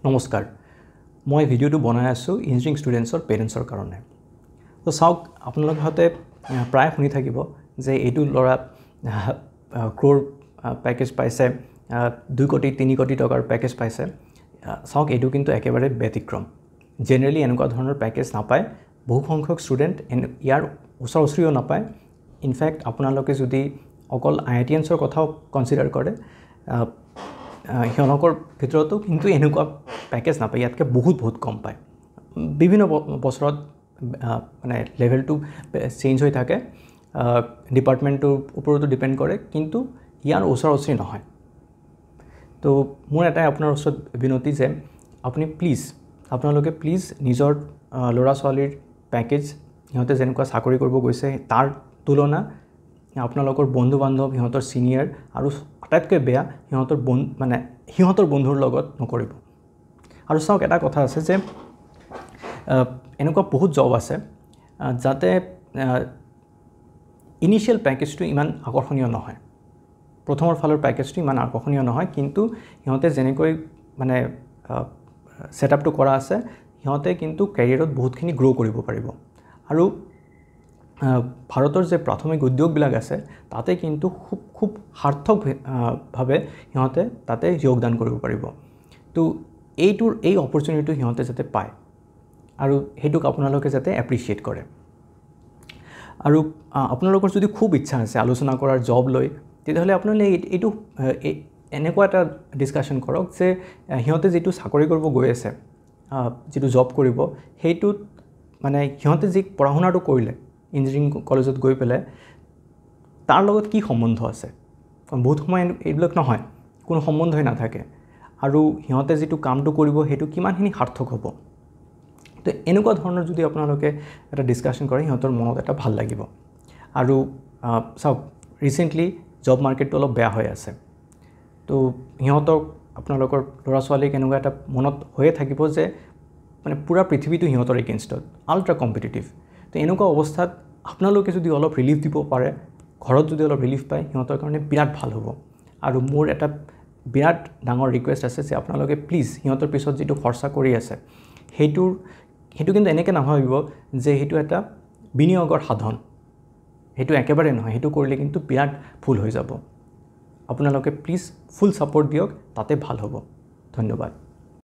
নমস্কাৰ মই ভিডিঅ'টো বনাই আছোঁ ইঞ্জিনিয়াৰিং ষ্টুডেণ্টছৰ পেৰেণ্টছৰ কাৰণে তো চাওক আপোনালোকে হতে প্ৰায় শুনি থাকিব যে এইটো ল'ৰা ক্ৰোৰ পেকেজ পাইছে 2 কোটি 3 কোটি টকাৰ পেকেজ পাইছে চাওক এইটো কিন্তু একেবাৰে ব্যতিক্ৰম জেনাৰেলি এনেকুৱা ধৰণৰ পেকেজ নাপায় বহু সংখ্যক ষ্টুডেণ্ট ইয়াৰ ওচৰ-ওচৰিও নাপায় ইনফ্যাক্ট আপোনালোকে যদি অকল আইআইটিএনছৰ কথাও কনসিডাৰ কৰে হিয়নকৰ ভিতৰতো কিন্তু এনেকুৱা পেকেজ নাপায় ইয়াতকে বহুত কম পায় বিভিন্ন বছৰত মানে লেভেলটো চেঞ্জ হৈ থাকে ডিপাৰ্টমেণ্টৰ ওপৰতো ডিপেন্ড কৰে কিন্তু ইয়াৰ ওচৰ-ওচৰি নহয় তো মোৰ এটা আপোনাৰ ওচৰত বিনতি যে আপুনি আপোনালোকে প্লিজ নিজৰ ল'ৰা ছোৱালীৰ পেকেজ সিহঁতে যেনেকুৱা চাকৰি কৰিব গৈছে তাৰ তুলনা আপোনালোকৰ বন্ধু বান্ধৱ সিহঁতৰ সিনিয়ৰ আৰু আটাইতকৈ বেয়া সিহঁতৰ বন্ধুৰ লগত নকৰিব আৰু চাওক এটা কথা আছে যে এনেকুৱা বহুত জব আছে যাতে ইনিশিয়াল প্যাকেজটো ইমান আকৰ্ষণীয় নহয় প্ৰথমৰ ফালৰ প্যাকেজটো ইমান আকৰ্ষণীয় নহয় কিন্তু সিহঁতে যেনেকৈ মানে সেটআপটো কৰা আছে সিহঁতে কিন্তু ক্যাৰিয়াৰত বহুতখিনি গ্ৰো কৰিব পাৰিব আৰু ভাৰতৰ যে প্ৰাথমিক উদ্যোগবিলাক আছে তাতে কিন্তু খুব সাৰ্থক ভাৱে সিহঁতে তাতে যোগদান কৰিব পাৰিব তো এই অপৰচুনিটি সিহঁতে যাতে পায় আৰু হেতুক আপোনালোকে যাতে এপ্ৰিচিয়েট কৰে আৰু আপোনালোকৰ যদি খুব ইচ্ছা আছে আলোচনা কৰাৰ জব লৈ তেতিয়াহলে আপোনালোকে এইটো এনেকুৱা এটা ডিসকাশন কৰক যে সিহঁতে যেটো চাকৰি কৰিব গৈ আছে যেটো জব কৰিব হেতুত মানে সিহঁতে যে পঢ়াশুনাটো কৰিলে ইঞ্জিনিয়াৰিং কলেজত গৈ পেলে তাৰ লগত কি সম্বন্ধ আছে বহুত সময় এইবিলাক নহয় কোনো সম্বন্ধই নাথাকে আৰু সিহঁতে যেটো কামটো কৰিব হেতু কিমানখিনি সাৰ্থক হ'ব তো এনেকুৱা ধৰণৰ যদি আপোনালোকে এটা ডিসকাশন কৰে সিহঁতৰ মনত এটা ভাল লাগিব আৰু চাওক ৰিসেন্টলি জব মাৰ্কেটটো অলপ বেয়া হৈ আছে তো সিহঁতক আপোনালোকৰ ল'ৰা ছোৱালীক এনেকুৱা এটা মনত হৈয়ে থাকিব যে মানে পুৰা পৃথিৱীটো সিহঁতৰ এগেইনষ্টত আল্ট্ৰা কম্পিটিটিভ তো এনেকুৱা অৱস্থাত আপোনালোকে যদি অলপ ৰিলিফ দিব পাৰে ঘৰত যদি অলপ ৰিলিফ পায় সিহঁতৰ কাৰণে বিৰাট ভাল হ'ব আৰু মোৰ এটা বিৰাট ডাঙৰ ৰিকুৱেষ্ট আছে যে আপোনালোকে প্লিজ সিহঁতৰ পিছত যেটো খৰচা কৰি আছে হেতু কিন্তু এনেকৈ নাভাবিব যে হেতু এটা বিনিয়োগৰ সাধন হেতু একেবাৰে নহয় হেতু কৰিলে কিন্তু বিৰাট ভুল হৈ যাব আপোনালোকে প্লিজ ফুল সাপোৰ্ট দিয়ক তাতে ভাল হ'ব ধন্যবাদ